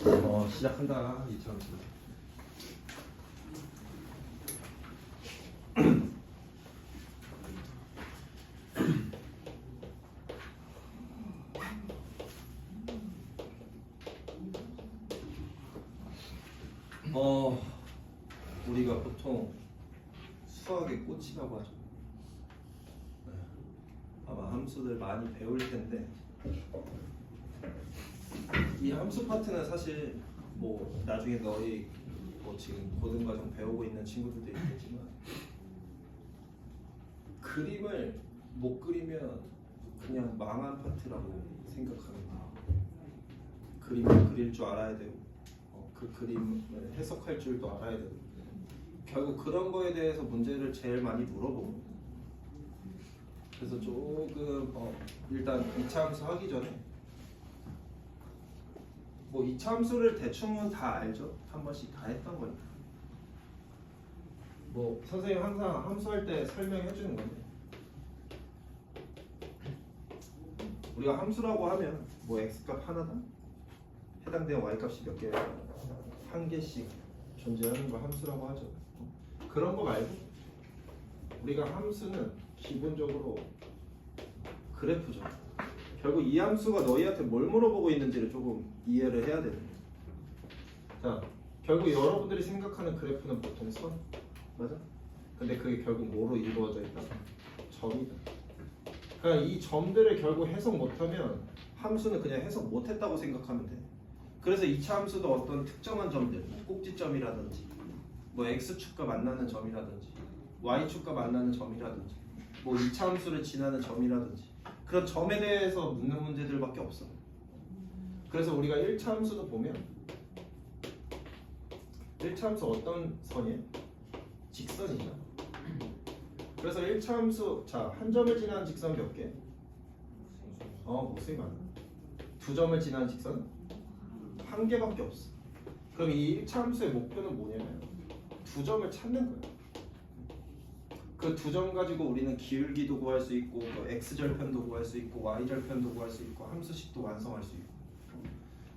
시작한다. 2차함수. 우리가 보통 수학의 꽃이라고 하죠. 아마 함수들 많이 배울 텐데 이 함수 파트는 사실 뭐 나중에 너희 뭐 지금 고등과정 배우고 있는 친구들도 있겠지만 그림을 못 그리면 그냥 망한 파트라고 생각합니다. 그림을 그릴 줄 알아야 되고 그 그림을 해석할 줄도 알아야 되고 결국 그런 거에 대해서 문제를 제일 많이 물어보고 그래서 조금 일단 2차 함수 하기 전에 뭐 2차 함수를 대충은 다 알죠? 한 번씩 다 했던 거니까 뭐 선생님 항상 함수할 때 설명해 주는 건데 우리가 함수라고 하면 뭐 x값 하나당 해당되는 y값이 몇 개? 한 개씩 존재하는 거 함수라고 하죠. 그런 거 말고 우리가 함수는 기본적으로 그래프죠. 결국 이 함수가 너희한테 뭘 물어보고 있는지를 조금 이해를 해야 되는 거예요. 자, 결국 여러분들이 생각하는 그래프는 보통 선, 맞아? 근데 그게 결국 뭐로 이루어져 있다? 점이다. 그러니까 이 점들을 결국 해석 못하면 함수는 그냥 해석 못했다고 생각하면 돼. 그래서 2차 함수도 어떤 특정한 점들, 꼭지점이라든지 뭐 x축과 만나는 점이라든지 y축과 만나는 점이라든지 뭐 2차 함수를 지나는 점이라든지 그런 점에 대해서 묻는 문제들밖에 없어. 그래서 우리가 1차 함수도 보면 1차 함수 어떤 선이에요? 직선이죠. 그래서 1차 함수 자, 한 점을 지나는 직선 몇 개? 목소리 많아. 두 점을 지나는 직선? 한 개밖에 없어. 그럼 이 1차 함수의 목표는 뭐냐면 두 점을 찾는 거예요. 그 두 점 가지고 우리는 기울기도 구할 수 있고 x절편도 구할 수 있고 y절편도 구할 수 있고 함수식도 완성할 수 있고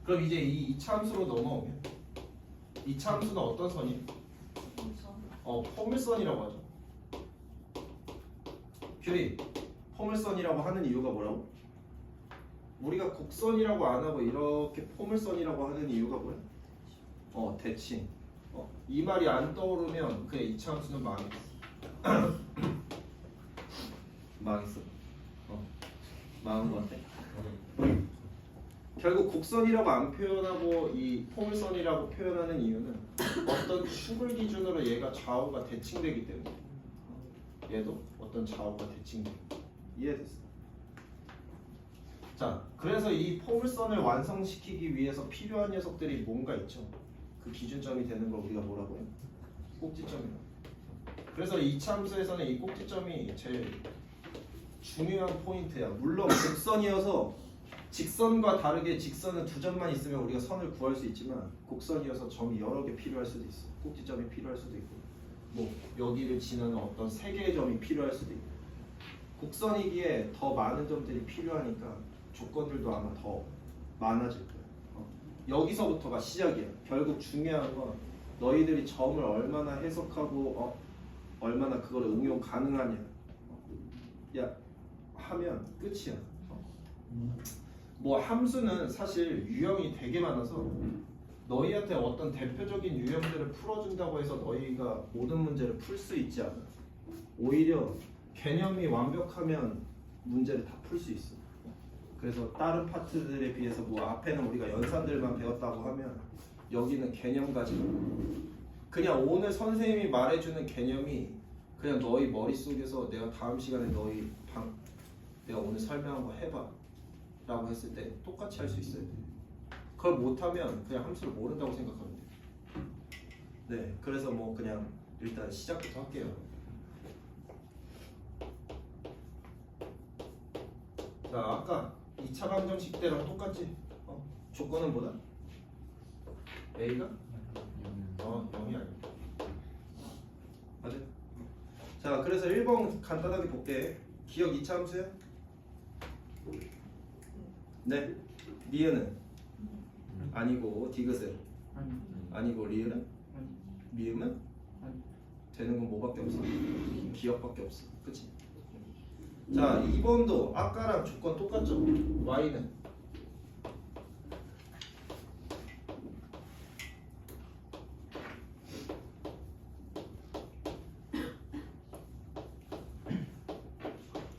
그럼 이제 이 2차 함수로 넘어오면 2차 함수는 어떤 선이에요? 포물선이라고 하죠. 뷰리 포물선이라고 하는 이유가 뭐라고? 우리가 곡선이라고 안 하고 이렇게 포물선이라고 하는 이유가 뭐야? 대칭. 이 말이 안 떠오르면 그냥 2차 함수는 망했어. 망했어. 망한 것 같아. 결국 곡선이라고 안 표현하고 이 포물선이라고 표현하는 이유는 어떤 축을 기준으로 얘가 좌우가 대칭되기 때문에 얘도 어떤 좌우가 대칭돼. 이해됐어? 자, 그래서 이 포물선을 완성시키기 위해서 필요한 녀석들이 뭔가 있죠. 그 기준점이 되는 걸 우리가 뭐라고 해요? 꼭지점이라고. 그래서 2차 함수에서는 이 꼭지점이 제일 중요한 포인트야. 물론 곡선이어서 직선과 다르게 직선은 두 점만 있으면 우리가 선을 구할 수 있지만 곡선이어서 점이 여러 개 필요할 수도 있어. 꼭지점이 필요할 수도 있고 뭐 여기를 지나는 어떤 세 개의 점이 필요할 수도 있고 곡선이기에 더 많은 점들이 필요하니까 조건들도 아마 더 많아질 거야. 여기서부터가 시작이야. 결국 중요한 건 너희들이 점을 얼마나 해석하고 얼마나 그걸 응용 가능하냐 하면 끝이야. 뭐 함수는 사실 유형이 되게 많아서 너희한테 어떤 대표적인 유형들을 풀어준다고 해서 너희가 모든 문제를 풀 수 있지 않아. 오히려 개념이 완벽하면 문제를 다 풀 수 있어. 그래서 다른 파트들에 비해서 뭐 앞에는 우리가 연산들만 배웠다고 하면 여기는 개념 가지고 그냥 오늘 선생님이 말해주는 개념이 그냥 너희 머릿속에서 내가 다음 시간에 내가 오늘 설명한 거 해봐 라고 했을 때 똑같이 할 수 있어야 돼. 그걸 못하면 그냥 함수를 모른다고 생각하면 돼. 네, 그래서 뭐 그냥 일단 시작부터 할게요. 자, 아까 2차 방정식 때랑 똑같지? 조건은 뭐다? A가? 0이 아니야. 맞아? 자, 그래서 1번 간단하게 볼게. 기억 2차 함수야? 네. 니은은? 아니고 디귿은 아니. 아니고 리을은 아니. 미음은 아니. 되는 건 뭐밖에 없어? 기억밖에 없어. 그치? 자 2번도 아까랑 조건 똑같죠? y는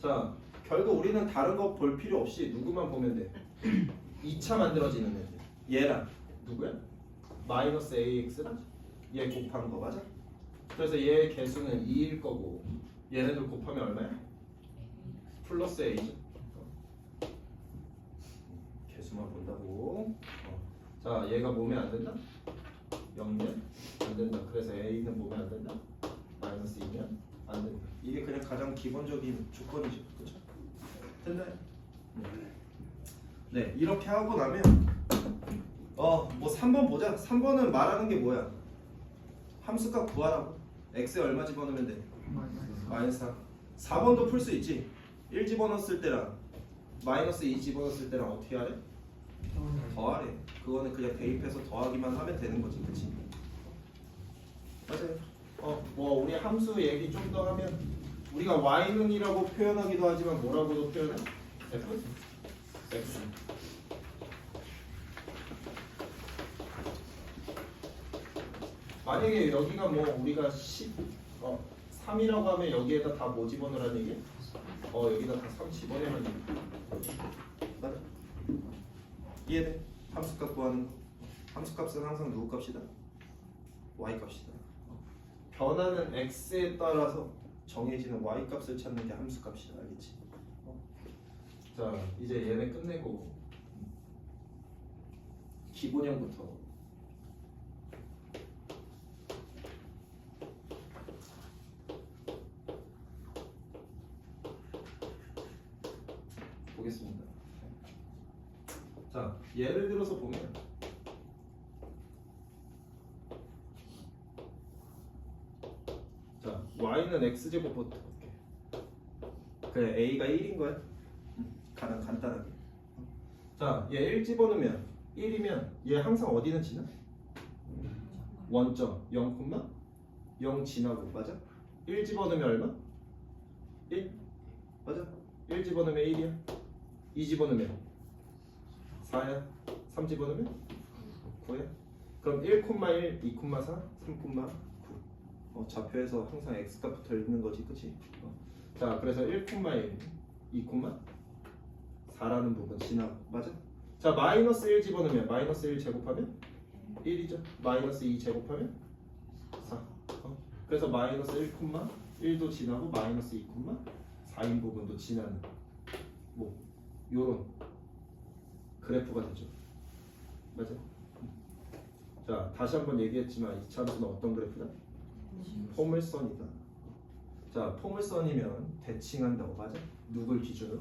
자 결국 우리는 다른 거 볼 필요 없이 누구만 보면 돼. 2차 만들어지는 애들. 얘랑 누구야? 마이너스 ax랑 얘 곱한 거 맞아? 그래서 얘 개수는 2일 거고 얘네들 곱하면 얼마야? 플러스 a죠. 개수만 본다고. 자 얘가 몸에 안 된다? 0면 안 된다. 그래서 a는 몸에 안 된다? 마이너스 2면 안 된다. 이게 그냥 가장 기본적인 조건이죠. 그렇죠? 됐나요? 네 이렇게 하고 나면 뭐 3번 보자. 3번은 말하는 게 뭐야? 함수값 구하라고. x에 얼마 집어넣으면 돼? 마이너스 4. 4번도 풀 수 있지. 1 집어넣었을 때랑 마이너스 2 집어넣었을 때랑 어떻게 하래? 더하래. 그거는 그냥 대입해서 더하기만 하면 되는 거지. 그치? 맞아요. 뭐 우리 함수 얘기 좀 더 하면 우리가 y는이라고 표현하기도 하지만 뭐라고도 표현해? f? x. 만약에 여기가 뭐 우리가 3이라고 하면 여기에다 다 뭐 집어넣으라는 얘기? 여기다 다 3 집어넣으면 맞아? 이해돼? 함수값 구하는 거. 함수값은 항상 누구 값이다? y 값이다. 변하는 x에 따라서 정해지는 y 값을 찾는 게 함수값이다. 알겠지? 자 이제 얘네 끝내고 기본형부터 보겠습니다. 자 예를 들어서 보면 자 y는 x제곱부터 볼게. 그래 a가 1인 거야. 가장 간단하게. 자 얘 1 집어넣으면 1이면 얘 항상 어디는 지나? 원점 0, 0 지나고 맞아? 1 집어넣으면 얼마? 1 맞아? 1 집어넣으면 1이야. 2 집어넣으면 4야. 3 집어넣으면 9야. 그럼 1,1, 2,4, 3,9. 좌표에서 항상 x값 붙어 있는 거지, 그치? 자, 그래서 1,1, 2,4라는 부분 지나고, 맞아? 자, 마이너스 1 집어넣으면 마이너스 1 제곱하면 1이죠. 마이너스 2 제곱하면 4. 그래서 마이너스 1,1도 지나고 마이너스 2,4인 부분도 지나는 뭐 요런 그래프가 되죠. 맞아? 자, 다시 한번 얘기했지만 2차 함수는 어떤 그래프다? 포물선이다. 자, 포물선이면 대칭한다고 맞아? 누굴 기준으로?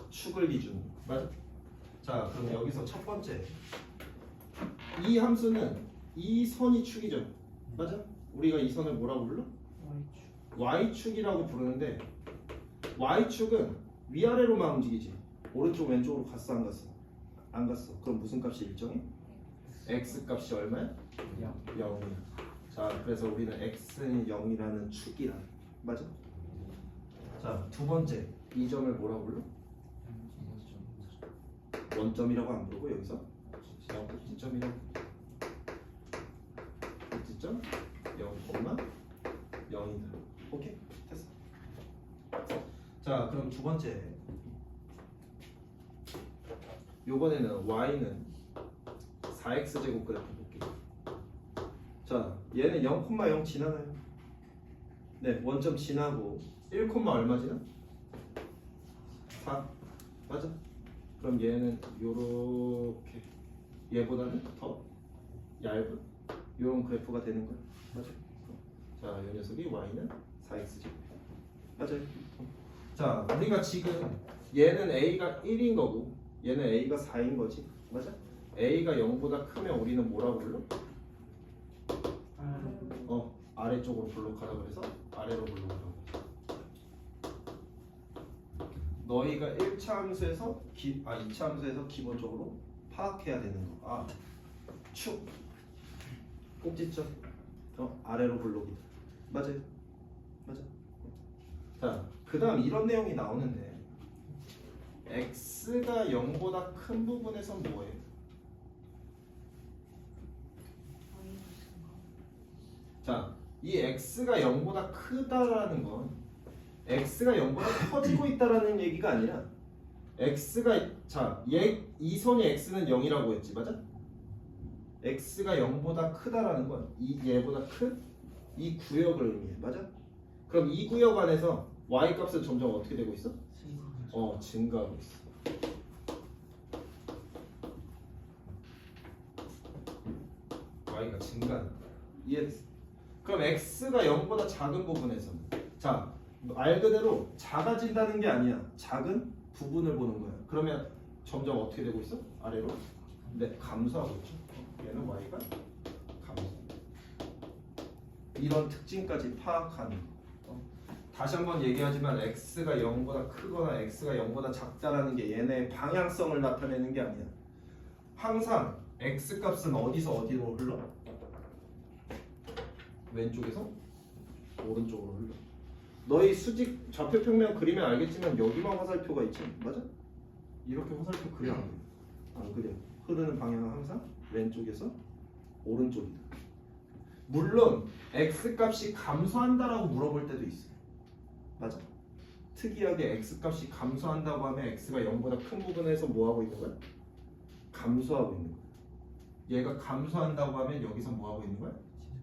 축을 기준으로 맞아? 자, 그럼 여기서 첫 번째 이 함수는 이 선이 축이죠. 맞아? 우리가 이 선을 뭐라고 불러? Y축이라고 부르는데 Y축은 위아래로만 움직이지 오른쪽 왼쪽으로 갔어 안 갔어? 안 갔어. 그럼 무슨 값이 일정해? X 값이 얼마야? 0이야. 자 그래서 우리는 X는 0이라는 축이라 맞아? 자 두 번째 이 점을 뭐라고 불러? 원점이라고 안 부르고 여기서 꼭지점이라고. 꼭지점 0,0이다. 오케이 됐어. 자 그럼 두 번째 요번에는 y는 4x제곱 그래프 볼게요. 자 얘는 0,0 지나나요? 네 원점 지나고 1, 얼마 지나? 4 맞아? 그럼 얘는 요렇게 얘보다는 더 얇은 요런 그래프가 되는 거야. 맞아? 자, 이 녀석이 y는 4x제곱. 맞아요? 자, 우리가 지금 얘는 a가 1인 거고 얘는 a가 4인 거지. 맞아? a가 0보다 크면 우리는 뭐라고 불러? 아래쪽으로 블록하라 그래서 아래로 블록하라고. 너희가 1차 함수에서 2차 함수에서 기본적으로 파악해야 되는 거. 축 꼭지점 아래로 블록이다. 맞아요. 맞아. 자, 그 다음 이런 내용이 나오는데 x가 0보다 큰 부분에선 뭐예요? 자, 이 x가 0보다 크다라는 건 x가 0보다 커지고 있다라는 얘기가 아니라 x가 이 선이 x는 0이라고 했지, 맞아? x가 0보다 크다라는 건 얘보다 큰 이 구역을 의미해, 맞아? 그럼 이 구역 안에서 y 값은 점점 어떻게 되고 있어? 증가하고 있어. y가 증가한다. 이해됐어? 그럼 x가 0보다 작은 부분에서는 자, 말 그대로 작아진다는 게 아니야. 작은 부분을 보는 거야. 그러면 점점 어떻게 되고 있어? 아래로? 네, 감소하고 있죠. 얘는 y가 감소. 이런 특징까지 파악하는 거. 다시 한번 얘기하지만 x가 0보다 크거나 x가 0보다 작다라는 게 얘네의 방향성을 나타내는 게 아니야. 항상 x 값은 어디서 어디로 흘러? 왼쪽에서 오른쪽으로 흘러. 너희 수직 좌표평면 그리면 알겠지만 여기만 화살표가 있지, 맞아? 이렇게 화살표 그려 안 그려? 흐르는 방향은 항상 왼쪽에서 오른쪽이다. 물론 x 값이 감소한다라고 물어볼 때도 있어, 맞아? 특이하게 x 값이 감소한다고 하면 x가 0보다 큰 부분에서 뭐 하고 있는 거야? 감소하고 있는 거야. 얘가 감소한다고 하면 여기서 뭐 하고 있는 거야?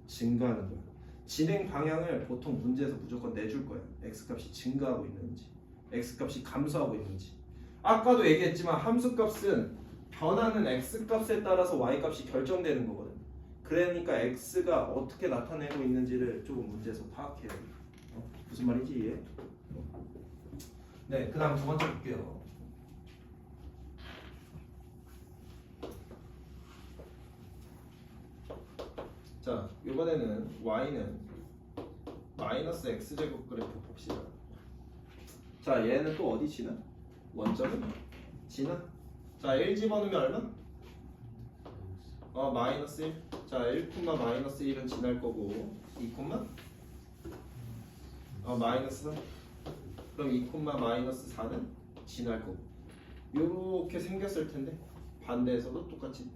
증가하는 거야. 진행 방향을 보통 문제에서 무조건 내줄 거야. x값이 증가하고 있는지 x값이 감소하고 있는지. 아까도 얘기했지만 함수값은 변하는 x값에 따라서 y값이 결정되는 거거든. 그러니까 x가 어떻게 나타내고 있는지를 조금 문제에서 파악해야 돼. 무슨 말인지 이해? 네, 그 다음 두 번째 볼게요. 자, 이번에는 y는 마이너스 x제곱 그래프 봅시다. 자, 얘는 또 어디 지나? 원점은 지나? 자, 1 집어넣으면 얼마? 마이너스 1. 자, 1, 마이너스 1은 지날 거고 2, 마이너스 3. 그럼 2, 마이너스 4는 지날 거고. 요렇게 생겼을 텐데 반대에서도 똑같이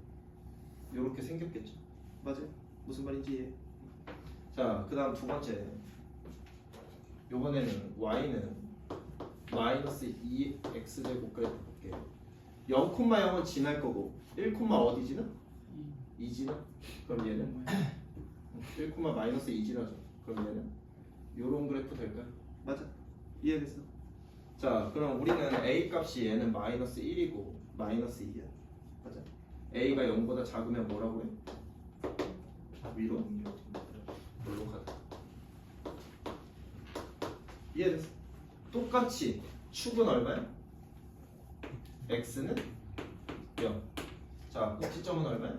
요렇게 생겼겠죠. 맞아요? 무슨 말인지 이해? 자, 그 다음 두 번째. 요번에는 y는 마이너스 2x제곱 그래프 볼게요. 0,0은 지날 거고 1, 어디 지나? 2 지나? 그럼 얘는 1, 마이너스 2 지나죠. 그럼 얘는 요런 그래프 될까요? 맞아. 이해됐어? 자, 그럼 우리는 a 값이 얘는 마이너스 1이고 마이너스 2야. 맞아. a가 0보다 작으면 뭐라고 해? 위로 올라가다. 이해됐어? 똑같이 축은 얼마야? x는 0. 자, 꼭지점은 얼마야?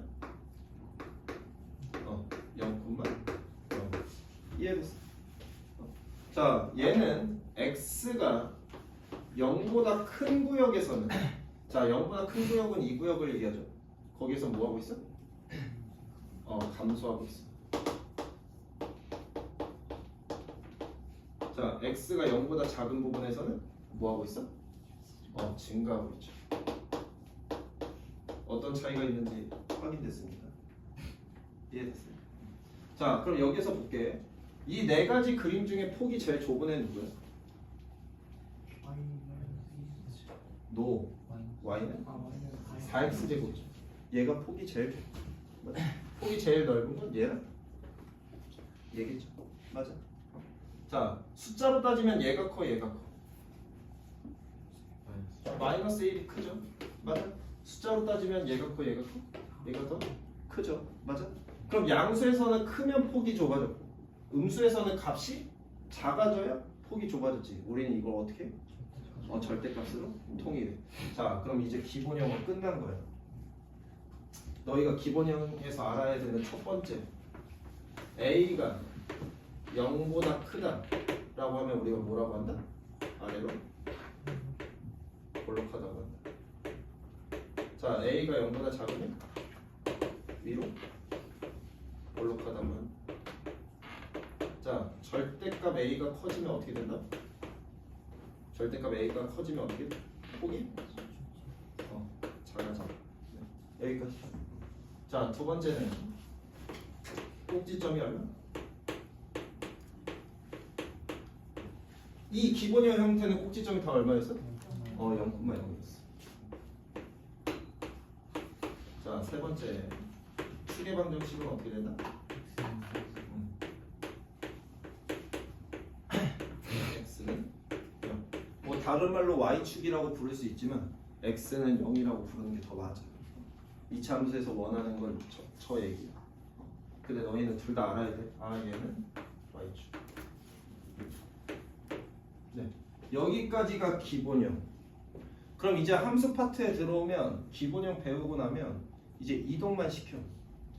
0,0. 이해됐어? 자, 얘는 x가 0보다 큰 구역에서는 자, 0보다 큰 구역은 이 구역을 얘기하죠. 거기서 뭐 하고 있어? 감소하고 있어. 자, x가 0보다 작은 부분에서는 뭐 하고 있어? 증가하고 있죠. 어떤 차이가 있는지 확인됐습니다. 이해됐어요? 자, 그럼 여기서 볼게. 이 네 가지 그림 중에 폭이 제일 좁은 애는 누구야? y는 4x 제곱이죠. 얘가 폭이 제일 좁아. 폭이 제일 넓은 건 얘랑 얘겠죠. 맞아. 자, 숫자로 따지면 얘가 커, 얘가 커. 마이너스 1이 크죠. 맞아. 숫자로 따지면 얘가 커, 얘가 커. 얘가 더 크죠. 맞아. 그럼 양수에서는 크면 폭이 좁아졌고 음수에서는 값이 작아져야 폭이 좁아졌지. 우리는 이걸 어떻게 해? 절대값으로 통일해. 자, 그럼 이제 기본형은 끝난 거야. 너희가 기본형에서 알아야 되는 첫 번째, a가 0보다 크다 라고 하면 우리가 뭐라고 한다? 아래로 볼록하다고 한다. 자, A가 0보다 작으면 위로 볼록하다고 한다. 자, 절대값 A가 커지면 어떻게 된다? 절대값 A가 커지면 어떻게 돼? 폭이? 작아져. 네. 여기까지. 자, 두 번째는 꼭지점이 얼마? 이 기본형 형태는 꼭지점이 다 얼마였어? 0,0이었어. 자, 세 번째 축의 방정식은 어떻게 된다? x는 0. 뭐 다른 말로 y축이라고 부를 수 있지만 x는 0이라고 부르는 게 더 맞아. 이차 함수에서 원하는 건 저 얘기야. 근데 너희는 둘 다 알아야 돼. 아, 얘는 y축. 네, 여기까지가 기본형. 그럼 이제 함수 파트에 들어오면 기본형 배우고 나면 이제 이동만 시켜.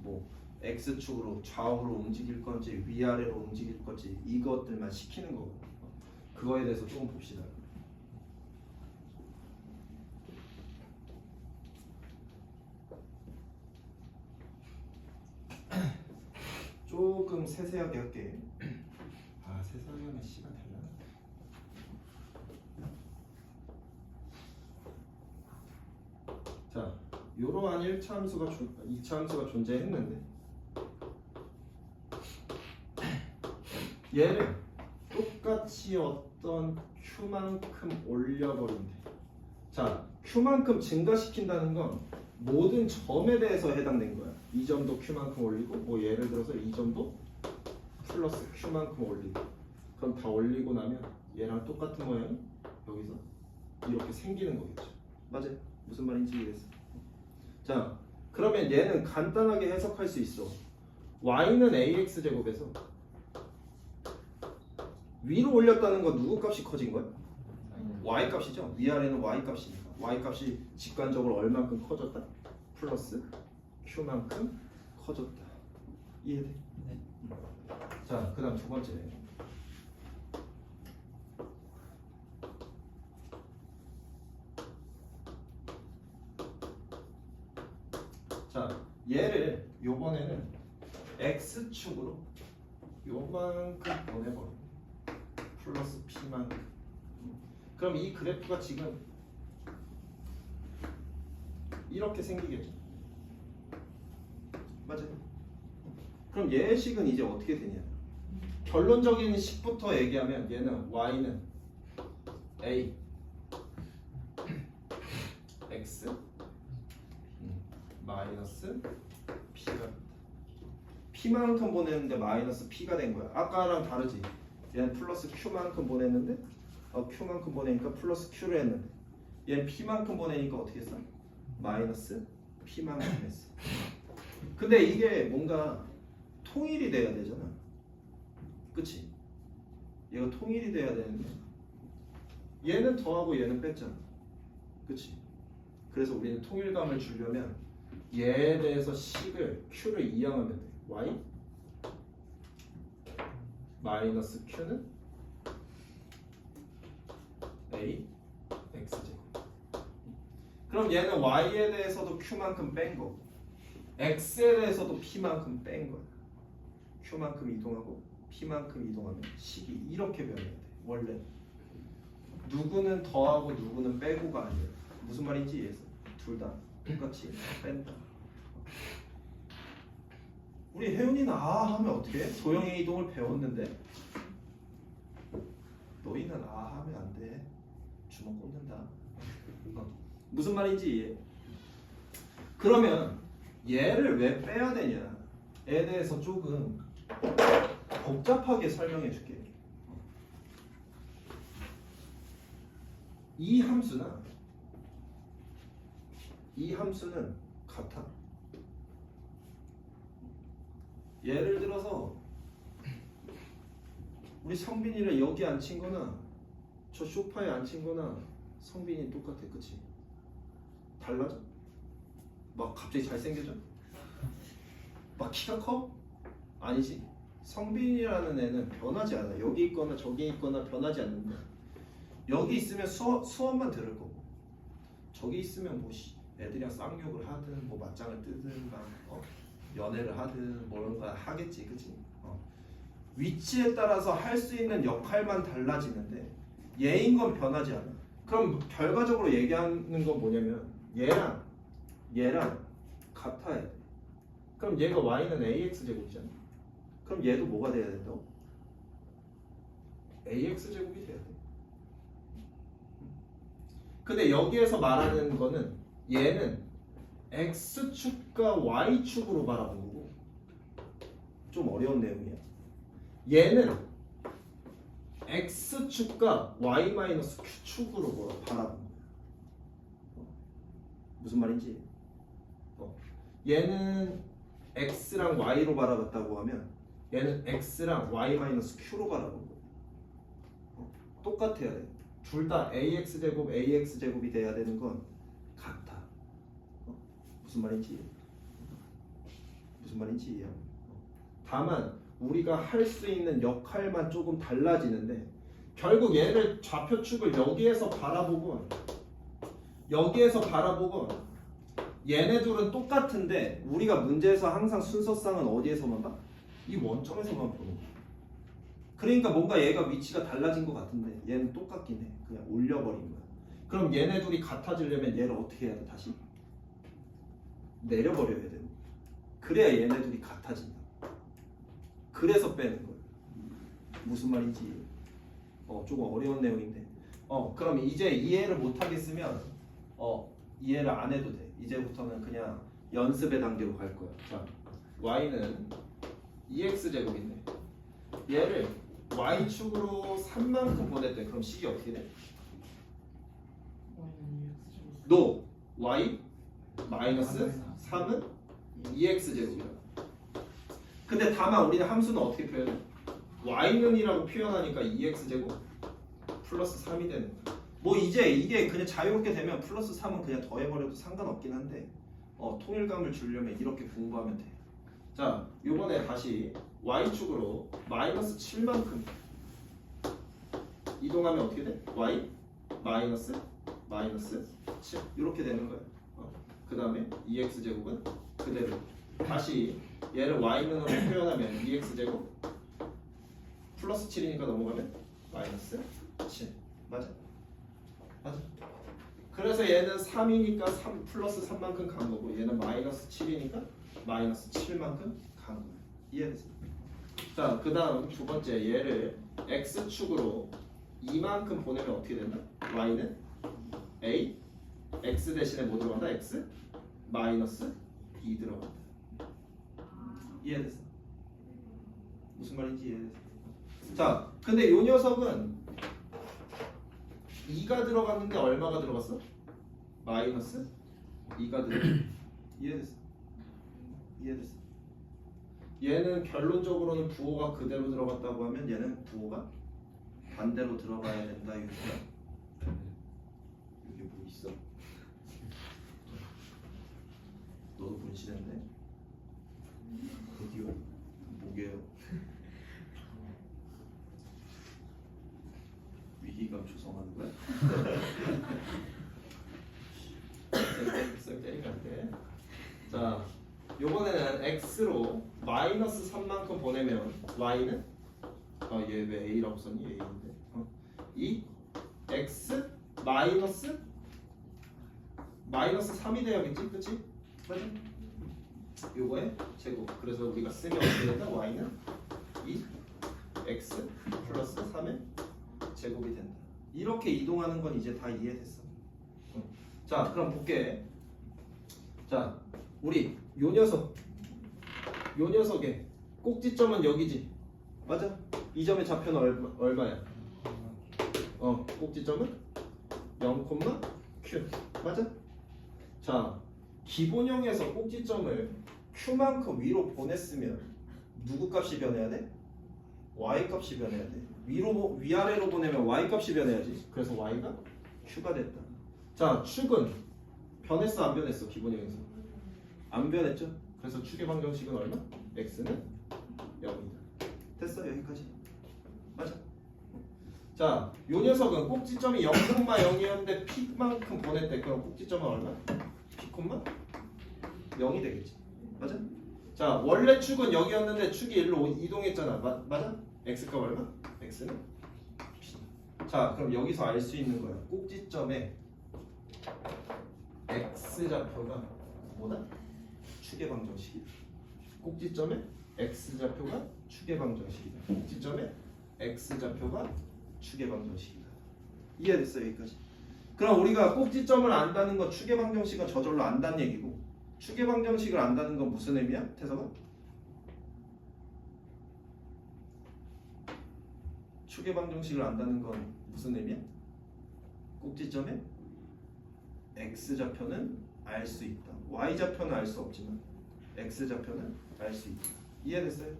뭐 x축으로 좌우로 움직일 건지 위아래로 움직일 건지 이것들만 시키는 거고. 그거에 대해서 조금 봅시다. 조금 세세하게 할게. 아, 세세하게 하면 시간 달라. 자, 이러한 1차 함수가 2차 함수가 존재했는데 얘를 똑같이 어떤 q만큼 올려버린대. 자, q만큼 증가시킨다는 건 모든 점에 대해서 해당된 거야. 이 점도 q만큼 올리고, 뭐 예를 들어서 이 점도 플러스 q만큼 올리고. 그럼 다 올리고 나면 얘랑 똑같은 모양이 여기서 이렇게 생기는 거겠죠. 맞아요? 무슨 말인지 이해했어. 자, 그러면 얘는 간단하게 해석할 수 있어. y는 ax 제곱에서 위로 올렸다는 건 누구 값이 커진 거야? y 값이죠. 위아래는 y 값이니까 y 값이 직관적으로 얼만큼 커졌다? 플러스 q만큼 커졌다. 이해돼? 네. 자, 그 다음 두 번째. 자, 얘를 요번에는 x축으로 요만큼 보내버려. 플러스 p만큼. 그럼 이 그래프가 지금 이렇게 생기겠죠. 맞아요. 그럼 얘의 식은 이제 어떻게 되냐? 결론적인 식부터 얘기하면 얘는 y는 a x 마이너스 p가 p만큼 보냈는데 마이너스 p가 된 거야. 아까랑 다르지. 얘는 플러스 q만큼 보냈는데 q만큼 보내니까 플러스 q를 했는데 얘는 p만큼 보내니까 어떻게 했어? 마이너스 p만큼 했어. 근데 이게 뭔가 통일이 돼야 되잖아. 그치? 얘가 통일이 돼야 되는데 얘는 더하고 얘는 뺐잖아. 그치? 그래서 우리는 통일감을 주려면 얘에 대해서 식을 q를 이항하면 돼. y 마이너스 q는 a x제곱. 그럼 얘는 y에 대해서도 q만큼 뺀 거고 x에 대해서도 p만큼 뺀 거야. q만큼 이동하고 p만큼 이동하면 식이 이렇게 변해야 돼. 원래 누구는 더하고 누구는 빼고가 아니에요. 무슨 말인지 이해했어? 둘 다 똑같이 뺀다. 우리 혜윤이는 아 하면 어떻게 해? 도형의 이동을 배웠는데 너희는 아 하면 안 돼. 주먹 꽂는다. 무슨 말인지 이해해? 그러면 얘를 왜 빼야 되냐에 대해서 조금 복잡하게 설명해 줄게. 이 함수는 같아. 예를 들어서 우리 성빈이를 여기 앉힌 거나 저 소파에 앉힌 거나 성빈이 똑같아. 그치? 달라져? 막 갑자기 잘생겨져? 막 키가 커? 아니지. 성빈이라는 애는 변하지 않아. 여기 있거나 저기 있거나 변하지 않는다. 여기 있으면 수업만 들을 거고 저기 있으면 뭐 애들이랑 쌍욕을 하든 뭐 맞짱을 뜨든 막 연애를 하든 뭔가 하겠지, 그치? 위치에 따라서 할 수 있는 역할만 달라지는데 얘인 건 변하지 않아. 그럼 결과적으로 얘기하는 건 뭐냐면 얘랑 같아야 돼. 그럼 얘가 y는 ax 제곱이잖아. 그럼 얘도 뭐가 돼야 된다고? ax 제곱이 돼야 돼. 근데 여기에서 말하는 거는 얘는 x축과 y축으로 바라본 거고 좀 어려운 내용이야. 얘는 x축과 y-q축으로 바라본 거야. 무슨 말인지? 얘는 x랑 y로 바라봤다고 하면 얘는 x랑 y-q로 바라본 거야. 똑같아야 돼. 둘 다 ax 제곱이 돼야 되는 건 같아. 무슨 말인지 이해해. 다만 우리가 할 수 있는 역할만 조금 달라지는데 결국 얘를 좌표축을 여기에서 바라보고 얘네 둘은 똑같은데 우리가 문제에서 항상 순서상은 어디에서만 봐? 이 원점에서만 보는 거야. 그러니까 뭔가 얘가 위치가 달라진 것 같은데 얘는 똑같긴 해. 그냥 올려버린 거야. 그럼 얘네 둘이 같아지려면 얘를 어떻게 해야 돼? 다시 내려버려야 돼. 그래야 얘네 둘이 같아진다. 그래서 빼는 거야. 무슨 말인지 조금 어려운 내용인데 그럼 이제 이해를 못하겠으면 이해를 안 해도 돼. 이제부터는 그냥 연습의 단계로 갈 거야. 자, y는 2x 제곱인데 얘를 y축으로 3만큼 보냈대. 그럼 식이 어떻게 돼? no, y 마이너스 3은 2x 제곱이야. 근데 다만 우리는 함수는 어떻게 표현해? y는이라고 표현하니까 2x 제곱 플러스 3이 되는 거야. 뭐 이제 이게 그냥 자유롭게 되면 플러스 3은 그냥 더해버려도 상관없긴 한데 통일감을 주려면 이렇게 공부하면 돼. 자, 요번에 다시 y축으로 마이너스 7만큼 이동하면 어떻게 돼? y 마이너스 7 이렇게 되는 거야. 그 다음에 2x 제곱은 그대로 다시 얘를 y는으로 표현하면 2x 제곱 플러스 7이니까 넘어가면 마이너스 7 맞아? 그래서 얘는 3이니까 3 플러스 3만큼 간 거고 얘는 마이너스 7이니까 마이너스 7만큼 간 거야. 이해됐어? 자, 그 다음 두 번째 얘를 x축으로 2만큼 보내면 어떻게 된다? y는 a x 대신에 뭐 들어간다? x 마이너스 2 들어간다. 이해됐어? 무슨 말인지 이해됐어? 자, 근데 이 녀석은 2가 들어갔는데 얼마가 들어갔어? 마이너스 2가 들어갔어. 이해됐어? 얘는 결론적으로는 부호가 그대로 들어갔다고 하면 얘는 부호가 반대로 들어가야 된다. 이거야. 여기 뭐 있어? 너도 분신했네? 드디어 뭐게요? 위기감 조성하는 거야? 쓱 때리면 안 돼. 자, 요번에는 x로 마이너스 3만큼 보내면 y는 얘 왜 a라고 썼니? a인데 이 x 마이너스 3이 돼야겠지? 그치? 맞아? 요거의 제곱. 그래서 우리가 쓰면 어떻게 된다? y는 이 x 플러스 3의 제곱이 된다. 이렇게 이동하는 건 이제 다 이해됐어. 자, 그럼 볼게. 자, 우리 요 녀석의 꼭지점은 여기지. 맞아? 이 점의 좌표는 얼마야? 꼭지점은 0,q. 맞아? 자, 기본형에서 꼭지점을 q만큼 위로 보냈으면 누구 값이 변해야 돼? y 값이 변해야 돼. 위아래로 보내면 y 값이 변해야지. 그래서 y가 q가 됐다. 자, 축은 변했어 안 변했어? 기본형에서 안 변했죠? 그래서 축의 방정식은 얼마? x는 0이다. 됐어, 여기까지. 맞아. 자, 요 녀석은 꼭지점이 0,0이었는데 P만큼 보냈대. 그럼 꼭지점은 얼마? P, 0이 되겠지. 맞아? 자, 원래 축은 여기였는데 축이 일로 이동했잖아. 맞아? X값 얼마? X는 P. 자, 그럼 여기서 알 수 있는 거야. 꼭지점에 X좌표가 뭐다? 축의 방정식이다. 꼭지점에 X좌표가 축의 방정식이다. 꼭지점에 X좌표가 축의 방정식이다. 이해됐어요? 여기까지? 그럼 우리가 꼭지점을 안다는 건 축의 방정식은 저절로 안다는 얘기고, 축의 방정식을 안다는 건 무슨 의미야? 태석아? 축의 방정식을 안다는 건 무슨 의미야? 꼭지점에 X좌표는 알 수 있다. Y좌표는 알 수 없지만 X좌표는 알 수 있다. 이해됐어요?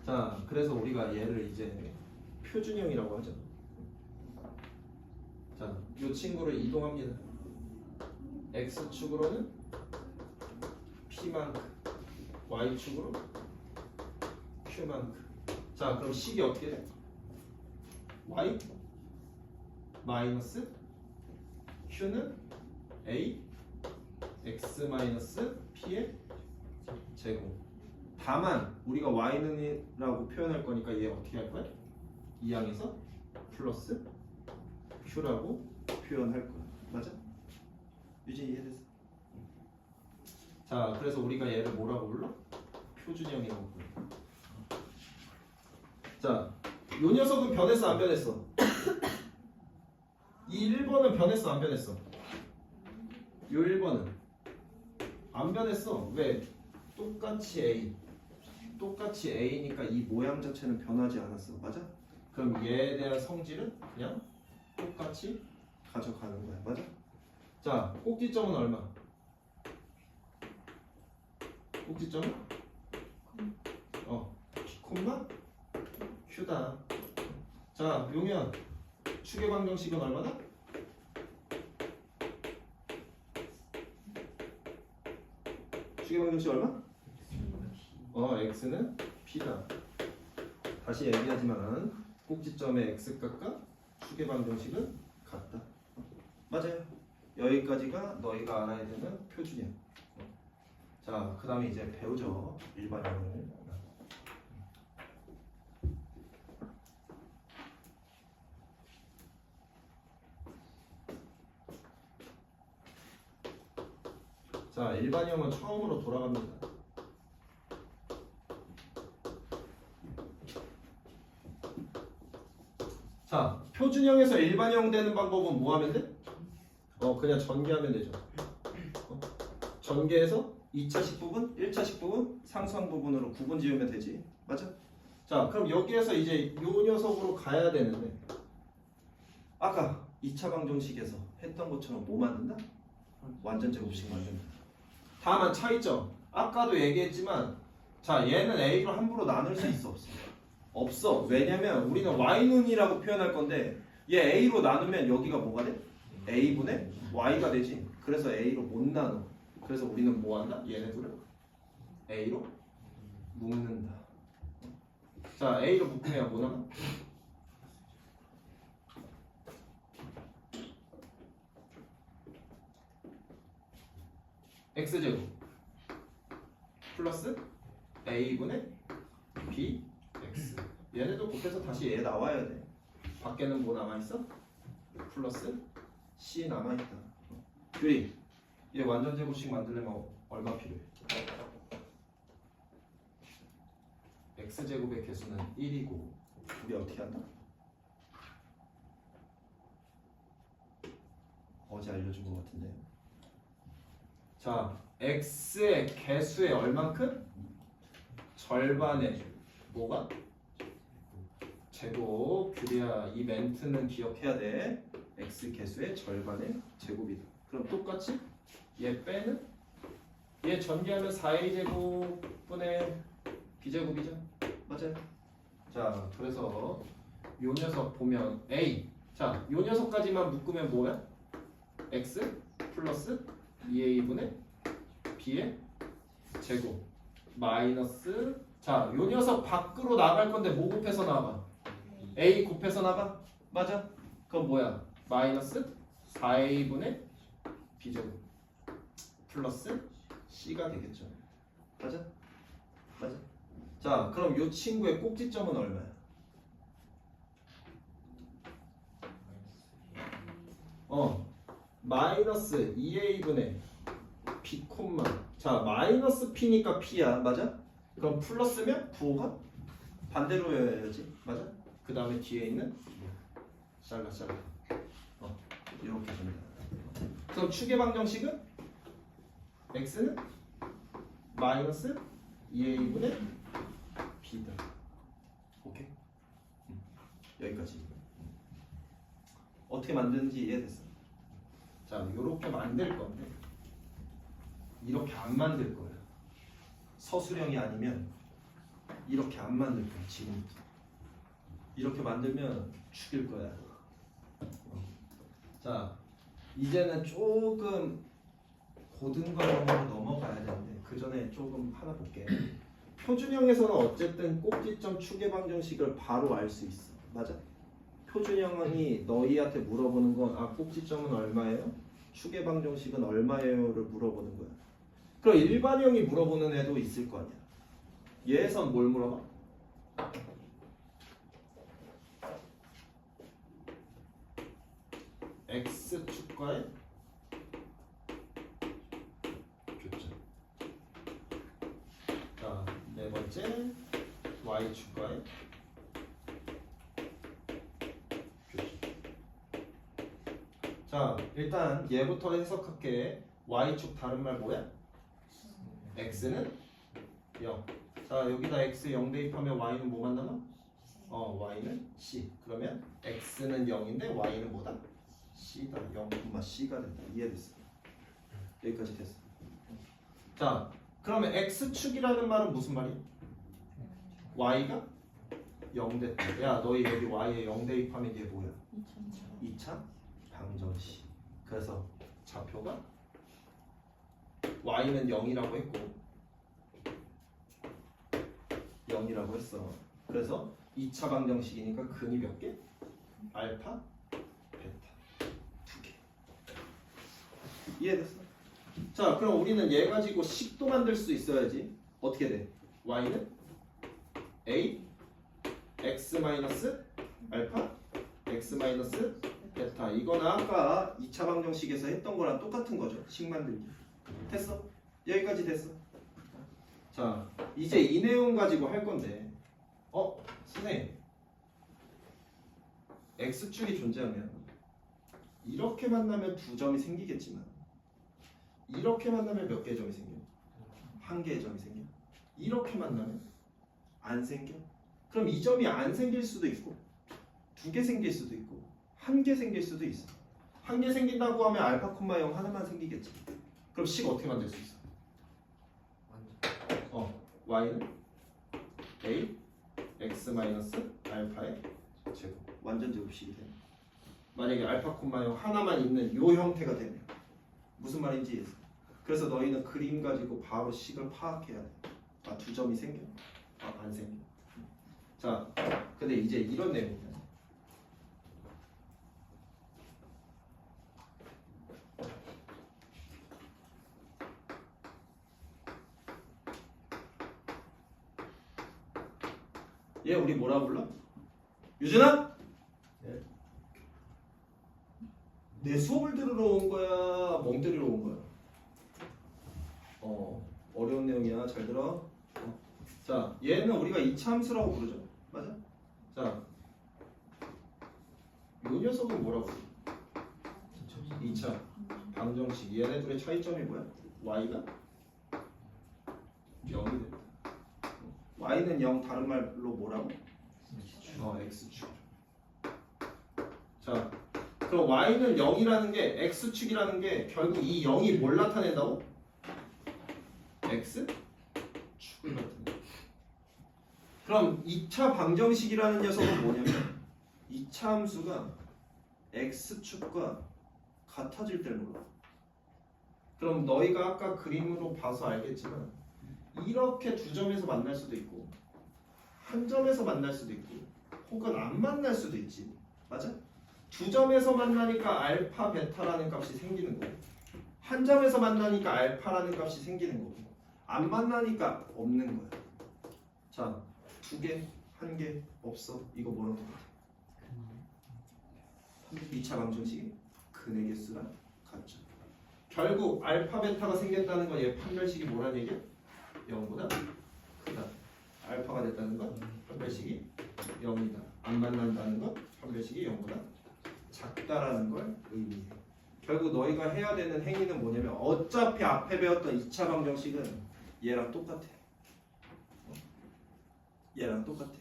자, 그래서 우리가 얘를 이제 표준형이라고 하죠. 자, 이 친구를 이동합니다. X축으로는 P만큼, Y축으로 Q만큼. 자, 그럼 식이 어떻게 돼? Y 마이너스 Q는 A X 마이너스 P의 제곱. 다만 우리가 Y는이라고 표현할 거니까 얘 어떻게 할 거야? 이 항에서 플러스 Q라고 표현할 거야. 맞아? 유진이 이해됐어? 자, 그래서 우리가 얘를 뭐라고 불러? 표준형이라고 불러. 자, 요 녀석은 변했어 안 변했어? 이 1번은 변했어 안 변했어? 요 1번은 안 변했어. 왜? 똑같이 A, 똑같이 A니까 이 모양 자체는 변하지 않았어. 맞아? 그럼 얘에 대한 성질은 그냥 똑같이 가져가는 거야. 맞아? 자, 꼭지점은 얼마? 꼭지점은? 콤마 Q다. 자, 용현 축의 방정식은 얼마다? 축의 방정식 얼마? X는 P다. 다시 얘기하지만 꼭지점의 X값과 축의 방정식은 같다. 맞아요. 여기까지가 너희가 알아야 되는 표준이야. 자, 그 다음에 이제 배우죠. 일반형을. 자, 일반형은 처음으로 돌아갑니다. 자, 표준형에서 일반형 되는 방법은 뭐 하면 돼? 그냥 전개하면 되죠. 전개해서 2차식 부분, 1차식 부분, 상수항 부분으로 구분 지으면 되지. 맞아? 자, 그럼 여기에서 이제 요 녀석으로 가야 되는데, 아까 2차 방정식에서 했던 것처럼 뭐 만든다? 완전 제곱식 만든다. 다만 차이점. 아까도 얘기했지만, 자, 얘는 A로 함부로 나눌 수 있어 없어? 없어. 왜냐면 우리는 Y는이라고 표현할 건데, 얘 A로 나누면 여기가 뭐가 돼? A분의 Y가 되지. 그래서 A로 못 나눠. 그래서 우리는 뭐 한다? 얘네들을 A로 묶는다. 자, A로 묶으면 뭐 나와? X제곱 플러스 A분의 BX. 얘네도 곱해서 다시 얘 나와야 돼. 밖에는 뭐 남아있어? 플러스 C 남아있다. 규리, 얘 완전 제곱식 만들려면 얼마 필요해? X제곱의 개수는 1이고 우리 어떻게 한다? 어제 알려준 것 같은데. 자, X의 개수의 얼만큼? 절반의 뭐가? 제곱. 규리야, 이 멘트는 기억해야 돼. X 개수의 절반의 제곱이다. 그럼 똑같이 얘 빼는? 얘 전개하면 4A 제곱분의 B제곱이죠. 맞아요. 자, 그래서 요 녀석 보면 A. 자, 요 녀석까지만 묶으면 뭐야? X 플러스 2A분의 B의 제곱 마이너스. 자, 요 녀석 밖으로 나갈 건데 뭐 곱해서 나가? A 곱해서 나가? 맞아? 그럼 뭐야? 마이너스 4A분의 B제곱 플러스 C가 되겠죠. 맞아? 맞아? 자, 그럼 이 친구의 꼭지점은 얼마야? 마이너스 2A분의 B 콤마. 자, 마이너스 P니까 P야. 맞아? 그럼 플러스면 부호가 반대로 해야지. 맞아? 그 다음에 뒤에 있는 잘라. 이렇게 됩니다. 그럼 축의 방정식은 x는 마이너스 2a분의 b다. 오케이? 여기까지. 어떻게 만드는지 이해됐어? 자, 이렇게 만들 건데 이렇게 안 만들 거야. 서술형이 아니면 이렇게 안 만들 거야. 지금부터 이렇게 만들면 죽일 거야. 자, 이제는 조금 고등과정으로 넘어가야 되는데 그 전에 조금 하나 볼게. 표준형에서는 어쨌든 꼭지점 축의 방정식을 바로 알 수 있어. 맞아? 표준형이 너희한테 물어보는 건 꼭지점은 얼마예요? 축의 방정식은 얼마예요를 물어보는 거야. 그럼 일반형이 물어보는 애도 있을 거 아니야. 얘에선 뭘 물어봐? X축과의 교점. 자, 네 번째 Y축과의 교점. 자, 일단 얘부터 해석할게. Y축 다른 말 뭐야? X는 0. 자, 여기다 X 0 대입하면 Y는 뭐만 남아? Y는 C. 그러면 X는 0인데 Y는 뭐다? C다. 0, C가 된다. 이해됐어? 여기까지 됐어. 자, 그러면 X축이라는 말은 무슨 말이야? Y가 0 됐다. 야, 너희 여기 Y에 0 대입하면 얘 뭐야? 2차 방정식. 그래서 좌표가 Y는 0이라고 했고 0이라고 했어. 그래서 2차 방정식이니까 근이 몇 개? 알파, 베타 2개. 이해됐어? 자, 그럼 우리는 얘 가지고 식도 만들 수 있어야지. 어떻게 돼? Y는 A X 마이너스 알파 X 마이너스 베타. 이거는 아까 2차 방정식에서 했던 거랑 똑같은 거죠. 식 만들기. 됐어? 여기까지 됐어. 자, 이제 이 내용 가지고 할 건데 선생님 X축이 존재하면 이렇게 만나면 두 점이 생기겠지만 이렇게 만나면 몇 개의 점이 생겨? 한 개의 점이 생겨. 이렇게 만나면 안 생겨. 그럼 이 점이 안 생길 수도 있고 두 개 생길 수도 있고 한 개 생길 수도 있어. 한 개 생긴다고 하면 알파 콤마 0 하나만 생기겠지. 그럼 식 어떻게 만들 수 있어? Y는 A X 마이너스 알파의 제곱 완전 제곱식이 돼. 만약에 알파 콤마 0 하나만 있는 이 형태가 되면 무슨 말인지 이해했어. 그래서 너희는 그림 가지고 바로 식을 파악해야 돼. 두 점이 생겨? 안 생겨. 자, 근데 이제 이런 내용이야. 얘 우리 뭐라 불러? 유준아? 네. 내 수업을 들으러 온 거야? 멍 때리러 온 거야? 어려운 내용이야. 잘 들어. 자, 얘는 우리가 2차 함수라고 부르죠. 맞아? 자, 이 녀석은 뭐라고 부르? 2차 방정식. 얘네들의 차이점이 뭐야? Y가 0이 됐다. Y는 0 다른 말로 뭐라고? X축. 자, 그럼 Y는 0이라는 게 X축이라는 게 결국 이 0이 뭘 나타낸다고? X축을 나타낸다. 그럼 2차 방정식이라는 녀석은 뭐냐면 2차 함수가 X축과 같아질 때를 몰라. 그럼 너희가 아까 그림으로 봐서 알겠지만 이렇게 두 점에서 만날 수도 있고 한 점에서 만날 수도 있고 혹은 안 만날 수도 있지. 맞아? 두 점에서 만나니까 알파, 베타라는 값이 생기는 거고 한 점에서 만나니까 알파라는 값이 생기는 거고 안 만나니까 없는 거야. 자, 두 개, 한 개 없어. 이거 뭐라고 해? 2차 방정식이 근의 개수랑 같죠. 결국 알파, 베타가 생겼다는 건 얘 판별식이 뭐라는 얘기야? 0보다 크다. 알파가 됐다는 건 판별식이 0이다. 안 만난다는 건 판별식이 0보다 작다라는 걸 의미해. 결국 너희가 해야 되는 행위는 뭐냐면 어차피 앞에 배웠던 2차 방정식은 얘랑 똑같아. 얘랑 똑같아.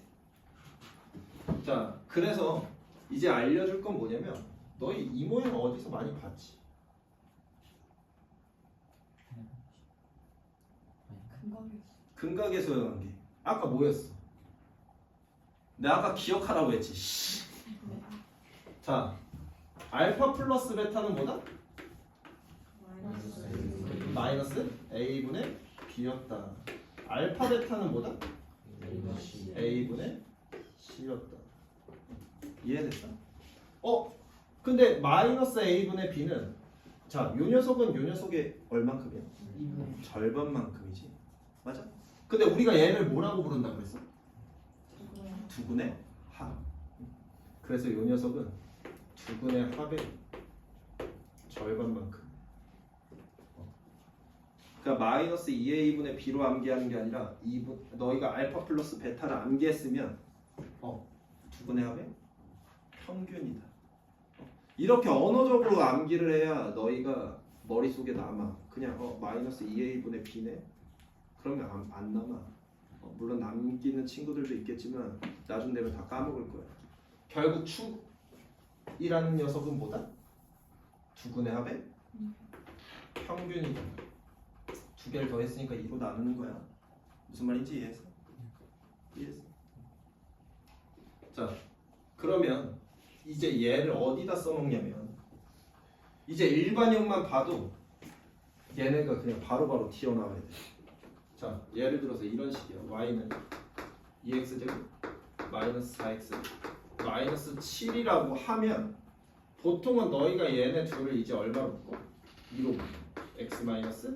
자, 그래서 이제 알려줄 건 뭐냐면 너희 이 모양 어디서 많이 봤지? 근각에서의 관계. 아까 뭐였어? 내가 아까 기억하라고 했지. 자, 알파 플러스 베타는 뭐다? 마이너스 A분의 B였다. 알파 베타는 뭐다? A분의 C였다. 이해됐어? 근데 마이너스 A분의 B는 자, 요 녀석은 요 녀석의 얼만큼이야? 절반만큼이지. 맞아? 근데 우리가 얘를 뭐라고 부른다고 그랬어? 두근의 합. 그래서 요 녀석은 두근의 합의 절반만큼. 그러니까 마이너스 2A분의 B로 암기하는 게 아니라 너희가 알파 플러스 베타를 암기했으면 두근의 합의 평균이다. 이렇게 언어적으로 암기를 해야 너희가 머릿속에 남아. 그냥 마이너스 2A분의 B네? 그러면 안 남아. 물론 남기는 친구들도 있겠지만 나중 되면 다 까먹을 거야. 결국 축이라는 녀석은 뭐다? 두근의 합의 평균이다. 두 개를 더했으니까 2로 나누는 거야. 무슨 말인지 이해했어? 이해했어? 자, 그러면 이제 얘를 어디다 써먹냐면 이제 일반형만 봐도 얘네가 그냥 바로바로 튀어나와야 돼. 자, 예를 들어서 이런 식이야. y는 2x제곱 마이너스 4x 마이너스 7이라고 하면 보통은 너희가 얘네 둘을 이제 얼마로 묶어? 2로 묶어. x 마이너스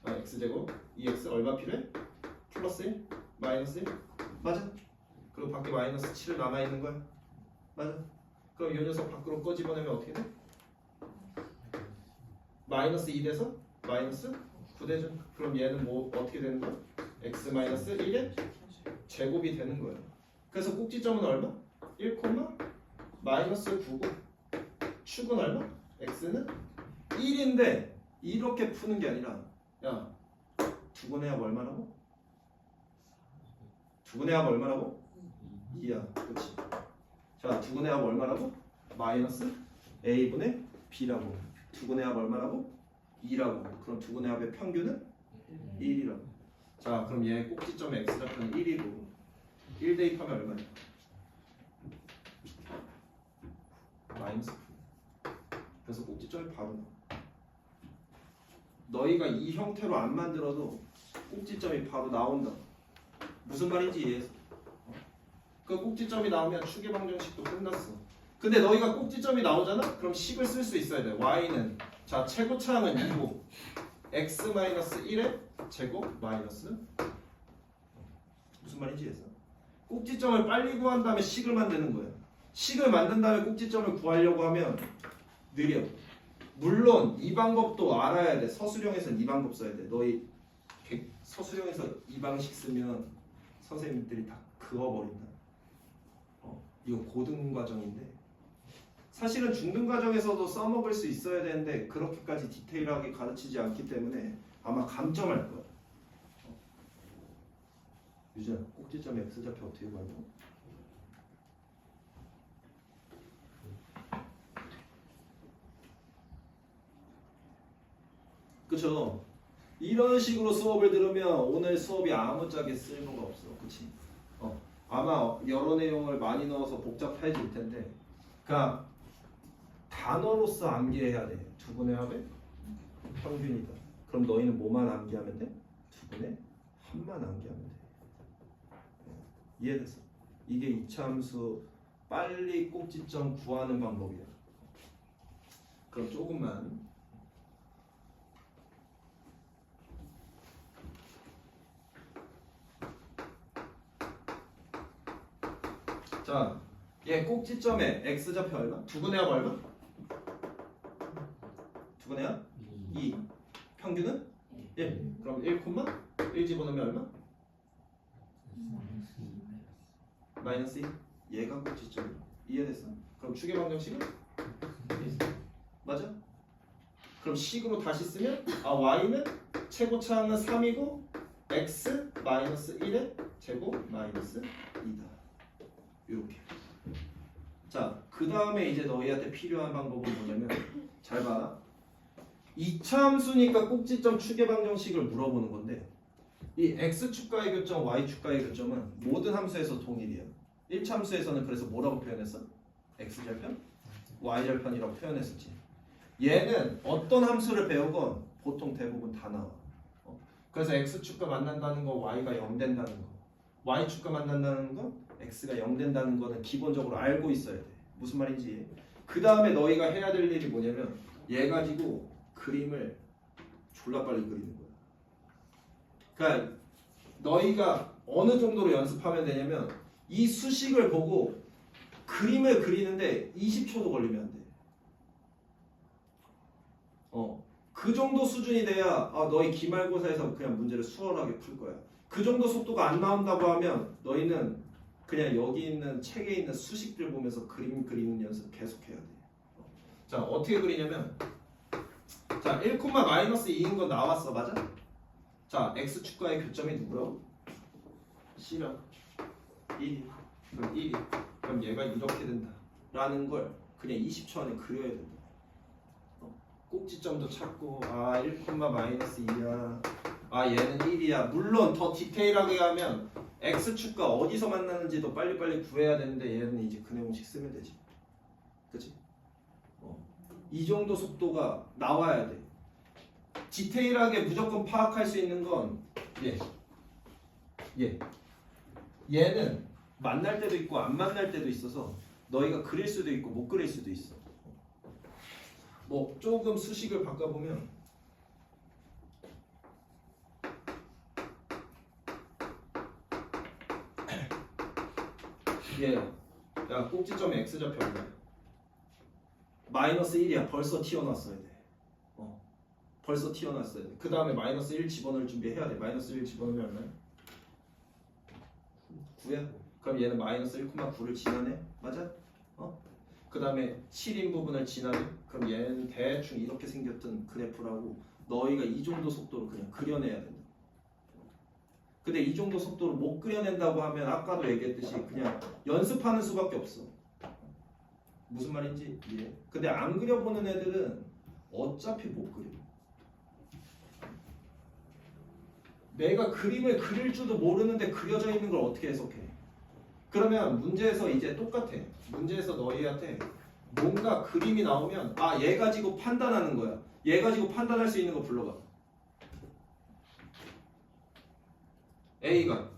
x제곱 2x 얼마 필요해? 플러스 1? 마이너스 1? 맞아? 그리고 밖에 마이너스 7 남아있는 거야? 맞아? 그럼 이 녀석 밖으로 꺼집어내면 어떻게 돼? 마이너스 2 돼서 마이너스 9 되죠? 그럼 얘는 뭐 어떻게 되는 거야? x 마이너스 1의 제곱이 되는 거예요. 그래서 꼭지점은 얼마? 1, 마이너스 9고 축은 얼마? x는 1인데 이렇게 푸는 게 아니라 야, 두근의 합 얼마라고? 두근의 합 얼마라고? 2야. 그렇지. 자, 두근의 합 얼마라고? 마이너스 A분의 B라고. 두근의 합 얼마라고? 2라고. 그럼 두근의 합의 평균은 1이라고. 자, 그럼 얘 꼭지점 x좌표는 1이고 1 대입하면 얼마냐? 마이너스 9. 그래서 꼭지점이 바로 나와. 너희가 이 형태로 안 만들어도 꼭지점이 바로 나온다. 무슨 말인지 이해했어? 그 꼭지점이 나오면 추계 방정식도 끝났어. 근데 너희가 꼭지점이 나오잖아? 그럼 식을 쓸 수 있어야 돼. y는 자 최고차항은 2고 x-1의 제곱 마이너스 무슨 말인지 이해했어? 꼭지점을 빨리 구한 다음에 식을 만드는 거야. 식을 만든 다음에 꼭지점을 구하려고 하면 느려. 물론 이 방법도 알아야 돼. 서술형에서는 이 방법 써야 돼. 너희 서술형에서 이 방식 쓰면 선생님들이 다 그어버린다. 이거 고등과정인데 사실은 중등과정에서도 써먹을 수 있어야 되는데 그렇게까지 디테일하게 가르치지 않기 때문에 아마 감점할 거야. 유진아, 꼭지점 x좌표 어떻게 구하냐고? 그쵸? 이런 식으로 수업을 들으면 오늘 수업이 아무짝에 쓸모가 없어. 그치? 아마 여러 내용을 많이 넣어서 복잡해질 텐데 그러니까 단어로서 암기해야 돼. 두분의 합의 평균이다. 그럼 너희는 뭐만 암기하면 돼? 두분의 합만 암기하면 돼. 이해됐어? 이게 이차함수 빨리 꼭지점 구하는 방법이야. 그럼 조금만 자, 얘 꼭지점에 x좌표 얼마? 두근해하고 얼마? 두근해야? 2. 평균은? 1. 그럼 1, 1 집어넣으면 얼마? 마이너스 2. 얘가 꼭지점이야. 이해됐어? 그럼 축의 방정식은? 맞아? 그럼 식으로 다시 쓰면 y는 최고차항은 3이고 x 마이너스 1의 제곱 마이너스 2다. 이렇게. 자, 그 다음에 이제 너희한테 필요한 방법은 뭐냐면 잘 봐. 2차 함수니까 꼭지점 축의 방정식을 물어보는 건데 이 x축과의 교점, y축과의 교점은 모든 함수에서 동일이야. 1차 함수에서는 그래서 뭐라고 표현했어? x절편, y절편이라고 표현했었지. 얘는 어떤 함수를 배우건 보통 대부분 다 나와. 그래서 x축과 만난다는 거 y가 0 된다는 거, y축과 만난다는 거 x가 0 된다는 거는 기본적으로 알고 있어야 돼. 무슨 말인지. 그 다음에 너희가 해야 될 일이 뭐냐면 얘 가지고 그림을 졸라 빨리 그리는 거야. 그러니까 너희가 어느 정도로 연습하면 되냐면 이 수식을 보고 그림을 그리는데 20초도 걸리면 안 돼. 그 정도 수준이 돼야 너희 기말고사에서 그냥 문제를 수월하게 풀 거야. 그 정도 속도가 안 나온다고 하면 너희는 그냥 여기 있는 책에 있는 수식들 보면서 그림 그리는 연습 계속 해야 돼. 자, 어떻게 그리냐면 자, 1, 마이너스 2인 거 나왔어. 맞아? 자, x축과의 교점이 누구라고? C라 1이. 그럼 1이. 그럼 얘가 이렇게 된다 라는 걸 그냥 20초 안에 그려야 된다. 꼭지점도 찾고 1, 마이너스 2야. 얘는 1이야. 물론 더 디테일하게 하면 x축과 어디서 만나는지도 빨리빨리 구해야 되는데 얘는 이제 그 내용식 쓰면 되지. 그치? 이 정도 속도가 나와야 돼. 디테일하게 무조건 파악할 수 있는 건 얘는 만날 때도 있고 안 만날 때도 있어서 너희가 그릴 수도 있고 못 그릴 수도 있어. 뭐 조금 수식을 바꿔보면 야, 꼭지점에 x좌표 얼마야? 마이너스 1이야. 벌써 튀어나왔어야 돼. 벌써 튀어나왔어야 돼. 그 다음에 마이너스 1 집어넣을 준비해야 돼. 마이너스 1 집어넣으면 얼마야? 9야? 그럼 얘는 마이너스 1,9를 지나네? 맞아? 그 다음에 7인 부분을 지나네? 그럼 얘는 대충 이렇게 생겼던 그래프라고 너희가 이 정도 속도로 그냥 그려내야 된다. 근데 이 정도 속도로 못 그려낸다고 하면 아까도 얘기했듯이 그냥 연습하는 수밖에 없어. 무슨 말인지 이해? 근데 안 그려보는 애들은 어차피 못 그려. 내가 그림을 그릴 줄도 모르는데 그려져 있는 걸 어떻게 해석해? 그러면 문제에서 이제 똑같아. 문제에서 너희한테 뭔가 그림이 나오면 얘 가지고 판단하는 거야. 얘 가지고 판단할 수 있는 거 불러봐. A가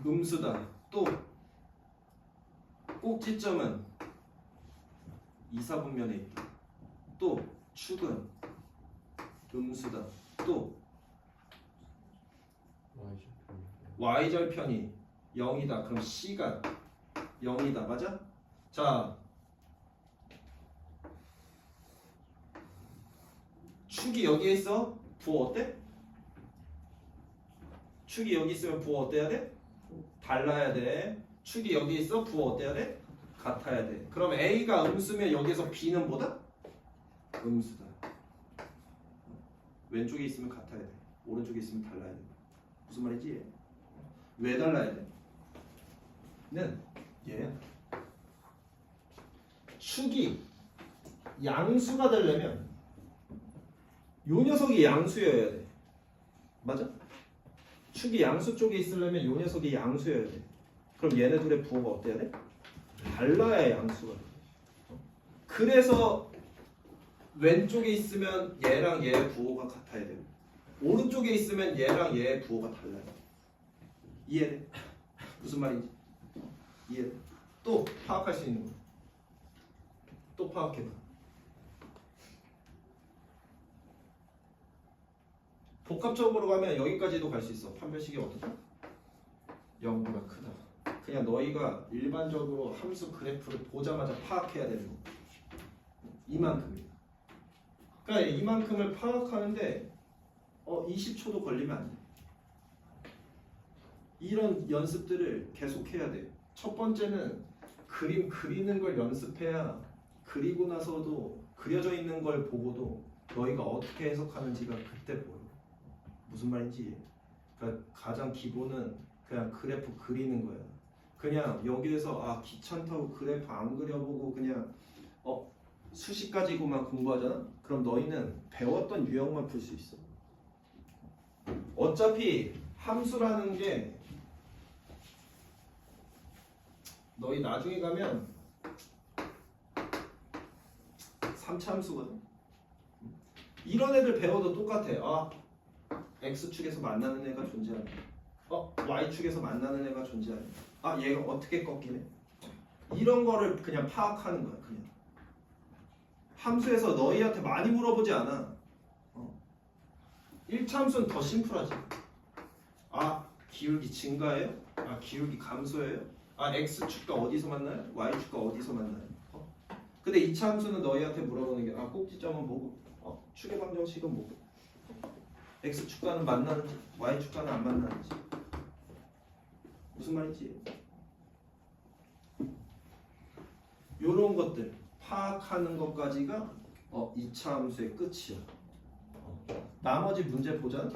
음수다. 또 꼭지점은 2, 4분면에 있다. 또 축은 음수다. 또 y절편이 0이다. 그럼 C가 0이다. 맞아? 자, 축이 여기에 있어. 부호 어때? 축이 여기 있으면 부호 어때야 돼? 달라야 돼. 축이 여기 있어. 부호 어때야 돼? 같아야 돼. 그럼 A가 음수면 여기서 B는 뭐다? 음수다. 왼쪽에 있으면 같아야 돼. 오른쪽에 있으면 달라야 돼. 무슨 말이지? 왜 달라야 돼? 는 얘야. 축이 양수가 되려면 요 녀석이 양수여야 돼. 맞아? 축이 양수 쪽에 있으려면 요 녀석이 양수여야 돼. 그럼 얘네 둘의 부호가 어때야 돼? 달라야 양수가 돼. 그래서 왼쪽에 있으면 얘랑 얘의 부호가 같아야 되고 오른쪽에 있으면 얘랑 얘의 부호가 달라요. 이해돼? 무슨 말인지? 이해? 또 파악할 수 있는 거. 또 파악해봐. 복합적으로 가면 여기까지도 갈 수 있어. 판별식이 어떻다? 0보다 크다. 그냥 너희가 일반적으로 함수 그래프를 보자마자 파악해야 되는 거. 이만큼이야. 그러니까 이만큼을 파악하는데 20초도 걸리면 안 돼. 이런 연습들을 계속 해야 돼. 첫 번째는 그림 그리는 걸 연습해야 그리고 나서도 그려져 있는 걸 보고도 너희가 어떻게 해석하는지가 그때 보여. 무슨 말인지. 그러니까 가장 기본은 그냥 그래프 그리는 거야. 그냥 여기에서 귀찮다고 그래프 안 그려보고 그냥 수식 가지고만 공부하잖아? 그럼 너희는 배웠던 유형만 풀 수 있어. 어차피 함수라는 게 너희 나중에 가면 3차 함수거든? 이런 애들 배워도 똑같아. X축에서 만나는 애가 존재하네. Y축에서 만나는 애가 존재하네. 얘가 어떻게 꺾이네? 이런 거를 그냥 파악하는 거야. 그냥 함수에서 너희한테 많이 물어보지 않아. 1차 함수는 더 심플하지. 기울기 증가예요? 기울기 감소예요? X축과 어디서 만나요? Y축과 어디서 만나요? 근데 2차 함수는 너희한테 물어보는 게 꼭지점은 뭐고? 축의 방정식은 뭐고? X축과는 만나는지 Y축과는 안 만나는지. 무슨 말인지. 요런 것들 파악하는 것까지가 2차 함수의 끝이야. 나머지 문제 보자.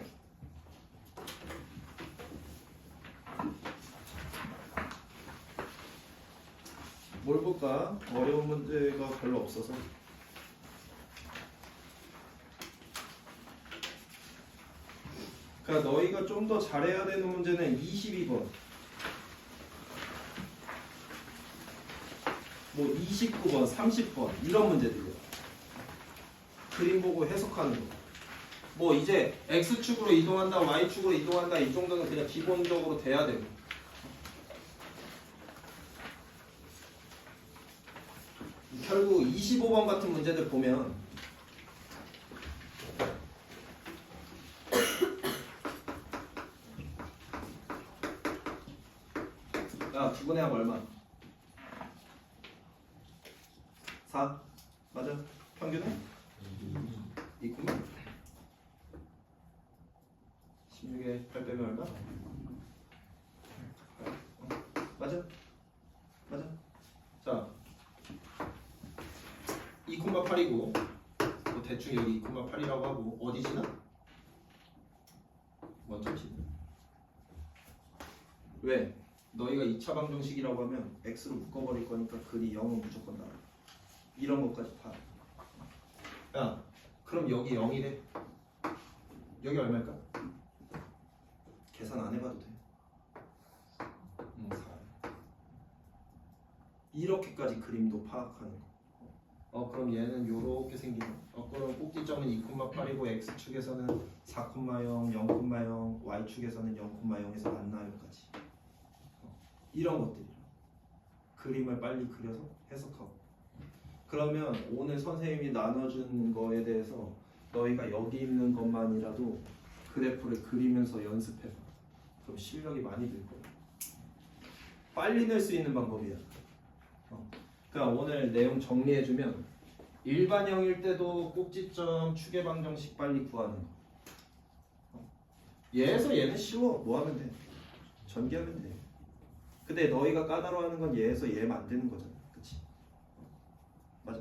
뭘 볼까? 어려운 문제가 별로 없어서. 그러니까 너희가 좀 더 잘해야 되는 문제는 22번. 29번, 30번 이런 문제들이야. 그림 보고 해석하는 거. 이제 X축으로 이동한다, Y축으로 이동한다 이 정도는 그냥 기본적으로 돼야 되고. 결국 25번 같은 문제들 보면 기본의 합 얼마? 4? 맞아? 평균은? 2,6 16에 8 빼면 얼마? 맞아? 맞아? 자 2,8이고 대충 여기 2,8이라고 하고 어디 지나? 원점 지나. 왜? 너희가 2차 방정식이라고 하면 x로 묶어버릴 거니까 글이 0은 무조건 나와. 이런 것까지 파. 그럼 여기 0이래. 여기 얼마일까? 계산 안 해봐도 돼. 4. 이렇게까지 그림도 파악하는 거. 그럼 얘는 요렇게 생기네. 그럼 꼭지점은 2,8이고 x축에서는 4,0, 0,0, y축에서는 0,0에서 만나요까지. 이런 것들이 그림을 빨리 그려서 해석하고. 그러면 오늘 선생님이 나눠준 거에 대해서 너희가 여기 있는 것만이라도 그래프를 그리면서 연습해봐. 그럼 실력이 많이 늘 거야. 빨리 낼 수 있는 방법이야. 그러니까 오늘 내용 정리해주면 일반형일 때도 꼭지점 축의 방정식 빨리 구하는 거. 얘에서 얘는 쉬워. 뭐 하면 돼? 전개하면 돼. 근데 너희가 까다로워하는 건 얘에서 얘 만드는 거잖아. 그치? 맞아?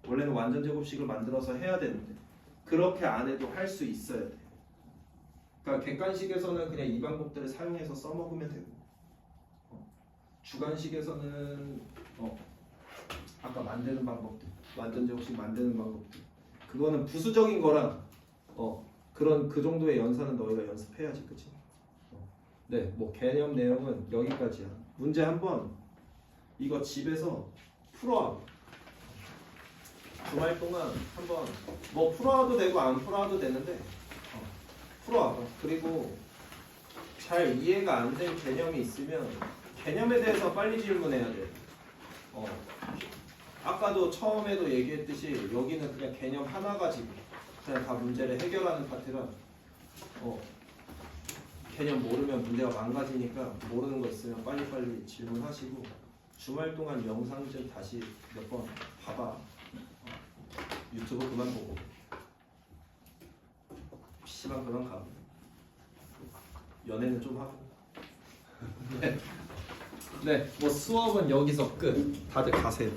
원래는 완전 제곱식을 만들어서 해야 되는데 그렇게 안 해도 할 수 있어야 돼. 그러니까 객관식에서는 그냥 이 방법들을 사용해서 써먹으면 되고 주관식에서는 아까 만드는 방법들, 완전 제곱식 만드는 방법들 그거는 부수적인 거랑 그런 그 정도의 연산은 너희가 연습해야지. 그치? 네, 뭐 개념 내용은 여기까지야. 문제 한번 이거 집에서 풀어와. 주말 동안 한번 뭐 풀어와도 되고 안 풀어와도 되는데 풀어와. 그리고 잘 이해가 안 된 개념이 있으면 개념에 대해서 빨리 질문해야 돼. 아까도 처음에도 얘기했듯이 여기는 그냥 개념 하나 가지고 그냥 다 문제를 해결하는 파트라 개념 모르면 문제가 망가지니까 모르는 거 있으면 빨리빨리 질문하시고 주말 동안 영상 좀 다시 몇 번 봐봐. 유튜브 그만 보고 PC방 그만 가고 연애는 좀 하고. 네, 뭐 수업은 여기서 끝. 다들 가세요.